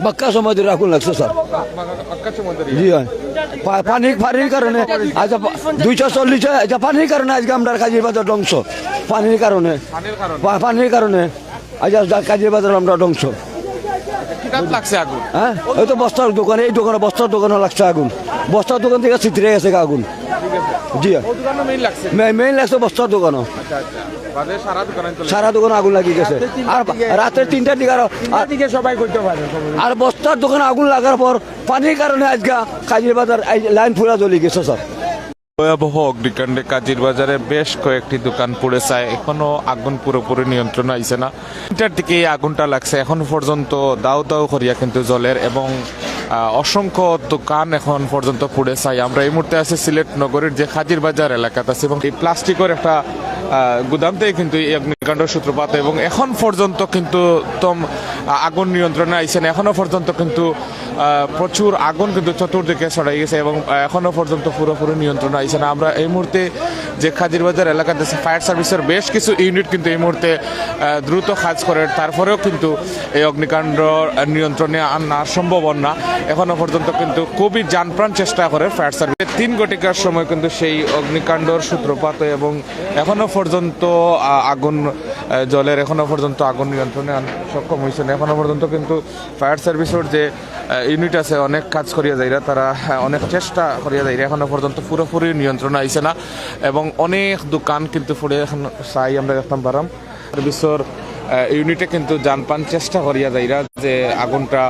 বাক্কা সময় ধরে আগুন লাগছে স্যার। জি হয় পানির কারণে আজ 240 আচ্ছা পানির কারণে আজকে আমরা কাজীর বাজার ধ্বংস। পানির কারণে আজ কাজীর বাজার আমরা ধ্বংস। লাগছে আগুন? হ্যাঁ ওই তো বস্তার দোকানে, এই দোকানে বস্তার দোকানে লাগছে আগুন। বস্তার দোকান থেকে ছিটরে গেছে আগুন। জি মেইন লাগছে বস্তার দোকানও। সারা দোকানে আগুন লাগিয়ে গেছে। আর রাতের 3টার দিকে সবাই করতে পারে। আর বস্তার দোকানে আগুন লাগার পর পানির কারণে আজকে কাজীর বাজার লাইন পুরা জ্বলে গেছে স্যার। ভয়াবহ অগ্নিকাণ্ডে কাজীর বাজারে বেশ কয়েকটি দোকান পুড়ে যায়, এখনো আগুন পুরোপুরি নিয়ন্ত্রণ আইছে না। 3টার দিকে এই আগুনটা লাগছে, এখন পর্যন্ত দাউ দাউ করিয়া কিন্তু জলের এবং অসংখ্য দোকান এখন পর্যন্ত পুড়ে যায়। আমরা এই মুহূর্তে আছি সিলেট নগরীর যে কাজীর বাজার এলাকাতে আছে এবং এই প্লাস্টিকের একটা গুদাম থেকে কিন্তু এই অগ্নিকাণ্ডের সূত্রপাত এবং এখন পর্যন্ত কিন্তু আগুন নিয়ন্ত্রণে আইছে না। এখনো পর্যন্ত কিন্তু প্রচুর আগুন কিন্তু চতুর্দিকে ছড়াই গেছে এবং এখনো পর্যন্ত পুরোপুরি নিয়ন্ত্রণে আইছে না। আমরা এই মুহূর্তে যে কাজীর বাজার এলাকাতে ফায়ার সার্ভিসের বেশ কিছু ইউনিট কিন্তু এই মুহূর্তে দ্রুত কাজ করে, তারপরেও কিন্তু এই অগ্নিকাণ্ড নিয়ন্ত্রণে আনার সম্ভব না। এখনো পর্যন্ত কিন্তু খুবই জানপ্রাণ চেষ্টা করে ফায়ার সার্ভিস। 3 ঘটিকার সময় কিন্তু সেই অগ্নিকাণ্ডর সূত্রপাত এবং এখনো পর্যন্ত আগুন জলের এখনো পর্যন্ত আগুন নিয়ন্ত্রণে সক্ষম হয়েছে না। এখনো পর্যন্ত কিন্তু ফায়ার সার্ভিসের যে ইউনিট আছে অনেক কাজ করিয়া যাইরা, তারা অনেক চেষ্টা করিয়া যাইরা, এখনো পর্যন্ত পুরোপুরি নিয়ন্ত্রণে আইছে না এবং অনেক দোকান কিন্তু পুড়ে এখন চাই আমরা দেখতাম পারাম। সার্ভিসের ইউনিটে কিন্তু জানপান চেষ্টা করিয়া যাইরা যে আগুনটা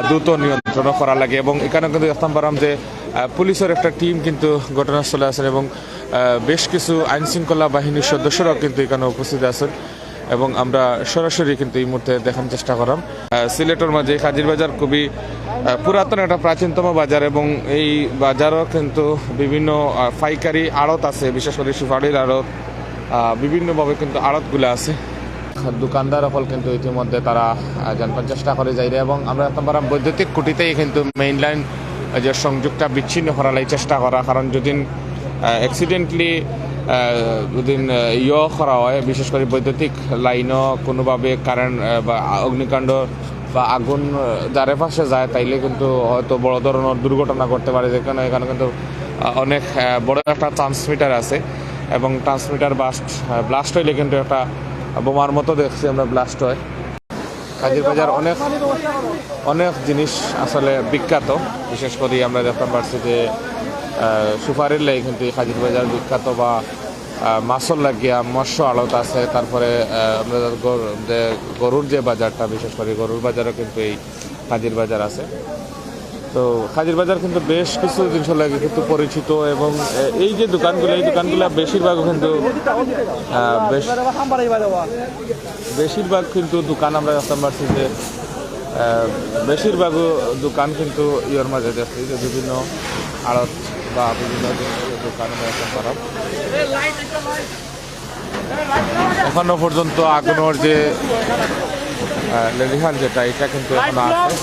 দ্রুত নিয়ন্ত্রণ করা লাগে এবং এখানে কিন্তু দেখতাম পারাম যে পুলিশের একটা টিম কিন্তু ঘটনাস্থলে আছেন এবং বেশ কিছু আইন শৃঙ্খলা বাহিনীর সদস্যরাও কিন্তু এখানে উপস্থিত আছেন এবং আমরা সরাসরি কিন্তু এই মুহূর্তে দেখার চেষ্টা করাম। সিলেটের মাঝে কাজীর বাজার খুবই পুরাতন একটা প্রাচীনতম বাজার এবং এই বাজারও কিন্তু বিভিন্ন পাইকারি আড়ত আছে, বিশেষ করে সুপারির আড়ত, বিভিন্নভাবে কিন্তু আড়তগুলো আছে। দোকানদার সকল কিন্তু ইতিমধ্যে তারা জানবার চেষ্টা করে যাইরে এবং আমরা তোমার বৈদ্যুতিক খুঁটিতেই কিন্তু মেইন লাইন যে সংযোগটা বিচ্ছিন্ন করার চেষ্টা করা, কারণ যদি অ্যাক্সিডেন্টলি যদি করা হয়, বিশেষ করে বৈদ্যুতিক লাইনও কোনোভাবে কারেন্ট বা অগ্নিকাণ্ড বা আগুন যারে পাশে যায় তাইলে কিন্তু হয়তো বড় ধরনের দুর্ঘটনা করতে পারে। যেখানে এখানে কিন্তু অনেক বড় একটা ট্রান্সমিটার আছে এবং ট্রান্সমিটার ব্লাস্ট হইলে কিন্তু একটা বোমার মতো দেখছি আমরা ব্লাস্ট হয়। কাজীর বাজার অনেক জিনিস আসলে বিখ্যাত, বিশেষ করে আমরা দেখতে পাচ্ছি যে সুপারির লাই কিন্তু কাজীর বাজার বিখ্যাত বা মাছর লাগিয়া মৎস্য আড়ত আছে। তারপরে আমরা গরুর যে বাজারটা, বিশেষ করে গরুর বাজারও কিন্তু এই কাজীর বাজার আছে। তো কাজীর বাজার কিন্তু বেশ কিছু জিনিস লাগে কিন্তু পরিচিত এবং এই যে দোকানগুলো, এই দোকানগুলো বেশিরভাগও কিন্তু বেশিরভাগ কিন্তু দোকান আমরা দেখতে পাচ্ছি যে বেশিরভাগ দোকান কিন্তু ইয়ের মাঝে দেখছি যে বিভিন্ন আড়ত বা বিভিন্ন দোকান খারাপ। এখনো পর্যন্ত আগুনের যে লেলিহান যেটা, এটা কিন্তু এখনো আছে।